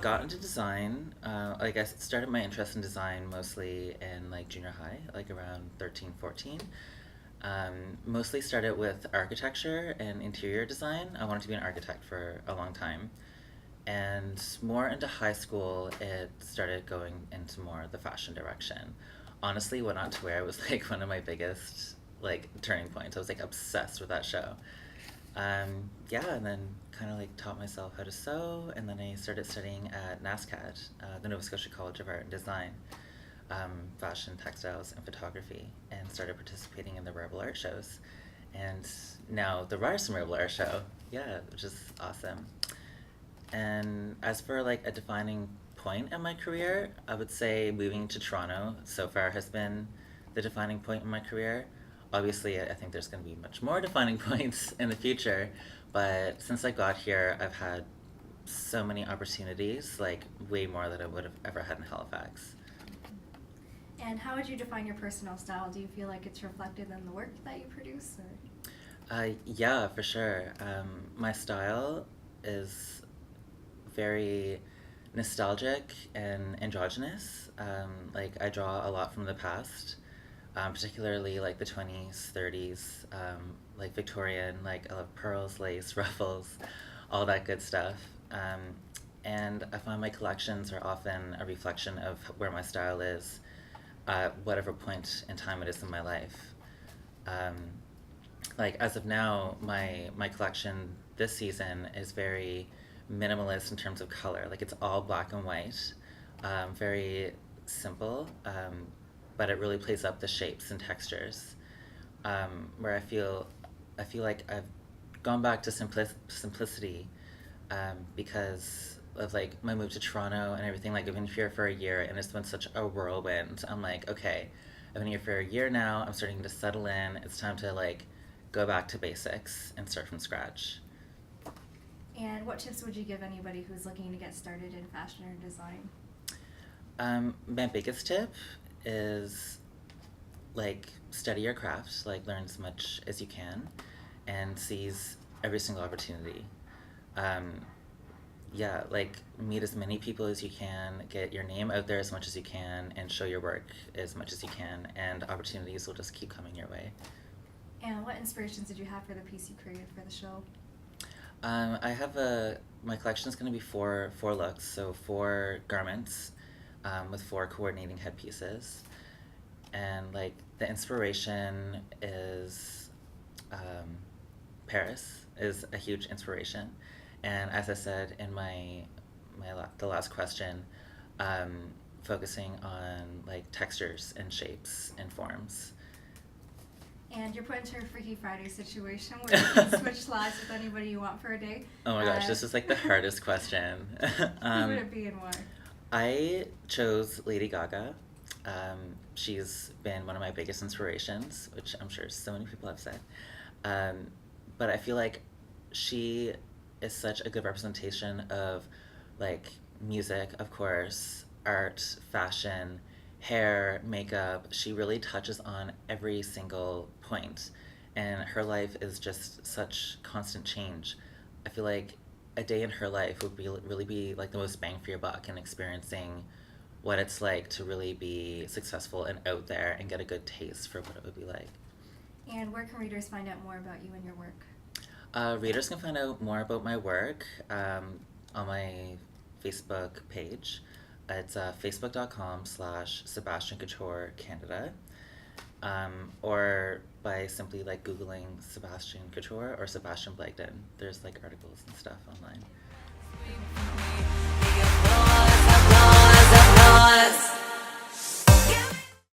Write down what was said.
got into design. Like I started my interest in design mostly in like junior high, like around 13, 14. Mostly started with architecture and interior design. I wanted to be an architect for a long time. And more into high school, it started going into more the fashion direction. Honestly, What Not to Wear was like one of my biggest like turning points. I was like obsessed with that show. Yeah, and then kind of like taught myself how to sew, and then I started studying at NASCAD, the Nova Scotia College of Art and Design, fashion, textiles, and photography, and started participating in the Wearable Art Shows. And now the Ryerson Wearable Art Show, yeah, which is awesome. And as for like a defining point in my career, I would say moving to Toronto so far has been the defining point in my career. Obviously, I think there's going to be much more defining points in the future, but since I got here, I've had so many opportunities, like way more than I would have ever had in Halifax. And how would you define your personal style? Do you feel like it's reflected in the work that you produce? Yeah, for sure. My style is very nostalgic and androgynous. Like I draw a lot from the past, particularly like the 20s, 30s, like Victorian, like I love pearls, lace, ruffles, all that good stuff. And I find my collections are often a reflection of where my style is at whatever point in time it is in my life. Um, like as of now, my collection this season is very minimalist in terms of color. Like it's all black and white, very simple, but it really plays up the shapes and textures. Where I feel like I've gone back to simplicity, because of like my move to Toronto and everything. Like I've been here for a year and it's been such a whirlwind. I'm like, okay, I've been here for a year now. I'm starting to settle in. It's time to like go back to basics and start from scratch. And what tips would you give anybody who's looking to get started in fashion or design? My biggest tip is like study your craft, like learn as much as you can, and seize every single opportunity. Um, yeah, like meet as many people as you can, get your name out there as much as you can, and show your work as much as you can, and opportunities will just keep coming your way. And what inspirations did you have for the piece you created for the show? I have my collection is going to be four looks, so four garments, with four coordinating headpieces, and like the inspiration is, Paris is a huge inspiration, and as I said in the last question, focusing on like textures and shapes and forms. And you're put into a Freaky Friday situation where you can switch lives with anybody you want for a day. Oh my gosh, this is like the hardest question. Who would it be and why? I chose Lady Gaga. She's been one of my biggest inspirations, which I'm sure so many people have said. But I feel like she is such a good representation of like music, of course, art, fashion, hair, makeup. She really touches on every single point, and her life is just such constant change. I feel like a day in her life would really be like the most bang for your buck in experiencing what it's like to really be successful and out there and get a good taste for what it would be like. And where can readers find out more about you and your work? Readers can find out more about my work, on my Facebook page. It's facebook.com/Sebastian Couture Canada, or by simply like Googling Sebastian Couture or Sebastian Blagdon. There's like articles and stuff online.